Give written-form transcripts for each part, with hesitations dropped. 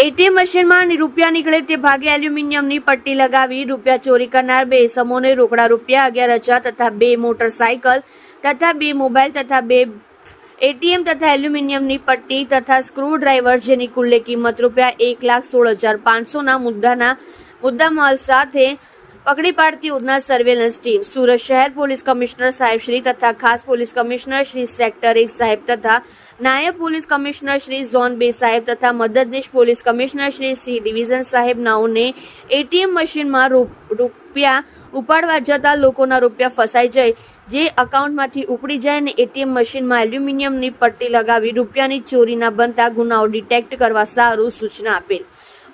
ATM મશીનમાં રૂપિયા નીકળે તે ભાગે એલ્યુમિનિયમની પટ્ટી લગાવી રૂપિયા ચોરી કરનાર બે ઇસમોને રોકડા રૂપિયા 11,000 તથા 2 મોટરસાયકલ તથા 2 મોબાઈલ તથા 2 એટીએમ તથા એલ્યુમિનિયમની પટ્ટી તથા સ્ક્રૂ ડ્રાઈવર જેની કુલ કિંમત રૂપિયા 1,16,500 ના મુદ્દામાલ સાથે પકડી પાડતી ઉધના સર્વેલન્સ ટીમ સુરત શહેર પોલીસ કમિશનર સાહેબ શ્રી તથા ખાસ પોલીસ કમિશનર શ્રી સેક્ટર 1 સાહેબ તથા નાયબ પોલીસ કમિશનર શ્રી ઝોન 2 સાહેબ તથા મદદનીશ police commissioner Shri C division સાહેબ નાઓને એટીએમ મશીનમાં રૂપિયા ઉપાડવા જતા લોકોના રૂપિયા ફસાઈ જાય જે એકાઉન્ટમાંથી ઉપડી જાય અને એટીએમ મશીનમાં એલ્યુમિનિયમની પટ્ટી લગાવી રૂપિયાની ચોરીના બનતા ગુનાઓ ડિટેક્ટ કરવા સારું સૂચના આપેલ।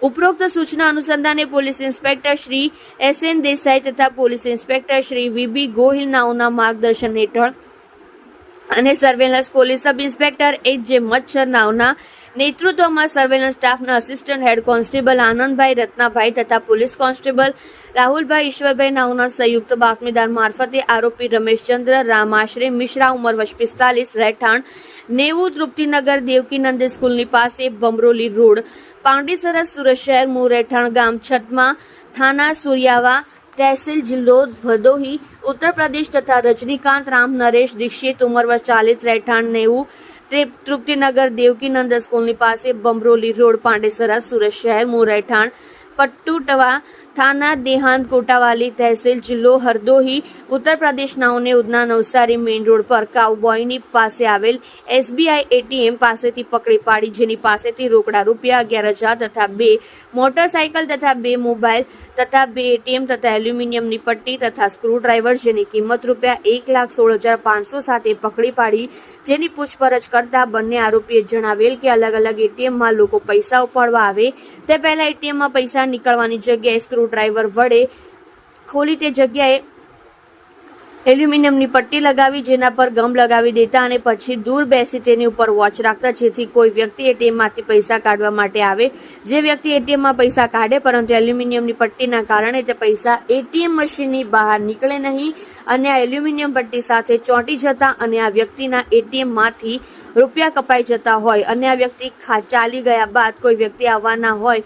ઉપરોક્ત સૂચના અનુસંધાને પોલીસ ઇન્સ્પેક્ટર શ્રી એસ.એન. દેસાઈ તથા પોલીસ ઇન્સ્પેક્ટર શ્રી વી.બી. ગોહિલ નાઓના માર્ગદર્શન હેઠળ અને સર્વેલન્સ પોલીસ સબ ઇન્સ્પેક્ટર એચ.જે. મચ્છર નાઓના નેતૃત્વમાં સર્વેલન્સ સ્ટાફના assistant head constable Anandbhai Ratnabhai તથા પોલીસ કોન્સ્ટેબલ રાહુલભાઈ ઈશ્વરભાઈ નાઓના સંયુક્ત બાતમીદાર મારફતે આરોપી રમેશચંદ્ર રામ આશરે મિશ્રા ઉંમર વર્ષ 45 રહેઠાણ 90 તૃપ્તિનગર દેવકીનંદ સ્કૂલની પાસે બમરોલી રોડ પાંડીસરા સુરત શહેર મૂળ રહેઠાણ ગામ છતમા થાના સુરિયાવા તહેસીલ જિલ્લો ભદોહી ઉત્તર પ્રદેશ તથા રજનીકાંત રામ નરેશ દીક્ષિત ઉંમર વર્ષ 40 રહેઠાણ 90 તૃપ્તિનગર દેવકીનંદ સ્કૂલની પાસે બમરોલી રોડ પાંડેસરા સુરત શહેર મૂળ રહેઠાણ પટ્ટુટવા થાના દેહાંત કોટાવાલી તહેસીલ જિલ્લો હરદોહી ઉત્તર પ્રદેશ નાઓને ઉધના નવસારી મેઇન રોડ પર કાઉબોયની પાસે આવેલ એસબીઆઈ એટીએમ પાસેથી પકડી પાડી જેની પાસેથી રોકડા રૂપિયા 11,000 તથા 2 મોટરસાયકલ તથા 2 મોબાઈલ તથા 2 એટીએમ તથા એલ્યુમિનિયમની પટ્ટી તથા સ્ક્રૂ ડ્રાઈવર જેની કિંમત રૂપિયા 1,16,500 સાથે પકડી પાડી જેની પૂછપરછ કરતા બંને આરોપીએ જણાવેલ કે અલગ અલગ એટીએમમાં લોકો પૈસા ઉપાડવા આવે તે પહેલા એટીએમમાં પૈસા નીકળવાની જગ્યાએ સ્ક્રૂ ડ્રાઈવર વડે ખોલી તે જગ્યાએ એલ્યુમિનિયમની પટ્ટી લગાવી જેના પર ગમ લગાવી દેતા અને પછી દૂર બેસી તેની ઉપર વોચ રાખતા જેથી કોઈ વ્યક્તિ એટીએમમાંથી પૈસા કાઢવા માટે આવે જે વ્યક્તિ એટીએમમાં પૈસા કાઢે પરંતુ એલ્યુમિનિયમની પટ્ટીના કારણે તે પૈસા એટીએમ મશીનની બહાર નીકળે નહીં અને આ એલ્યુમિનિયમ પટ્ટી સાથે ચોંટી જતા અને આ વ્યક્તિના એટીએમમાંથી રૂપિયા કપાઈ જતા હોય અને આ વ્યક્તિ ચાલી ગયા બાદ કોઈ વ્યક્તિ આવવાના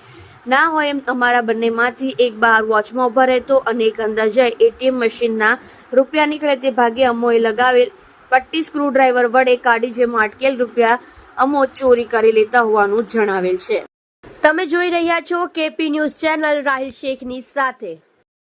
ના હોય એમ અમારા બંનેમાંથી એક બહાર વોચમાં ઉભા રહેતો અને એક અંદર જઈ એટીએમ મશીનના રૂપિયા નીકળે તે ભાગે અમોએ લગાવેલ પટ્ટી સ્ક્રૂ ડ્રાઈવર વડે કાઢી જેમાં અટકેલ રૂપિયા અમો ચોરી કરી લેતા હોવાનું જણાવેલ છે। તમે જોઈ રહ્યા છો કેપી ન્યૂઝ ચેનલ રાહિલ શેખની સાથે।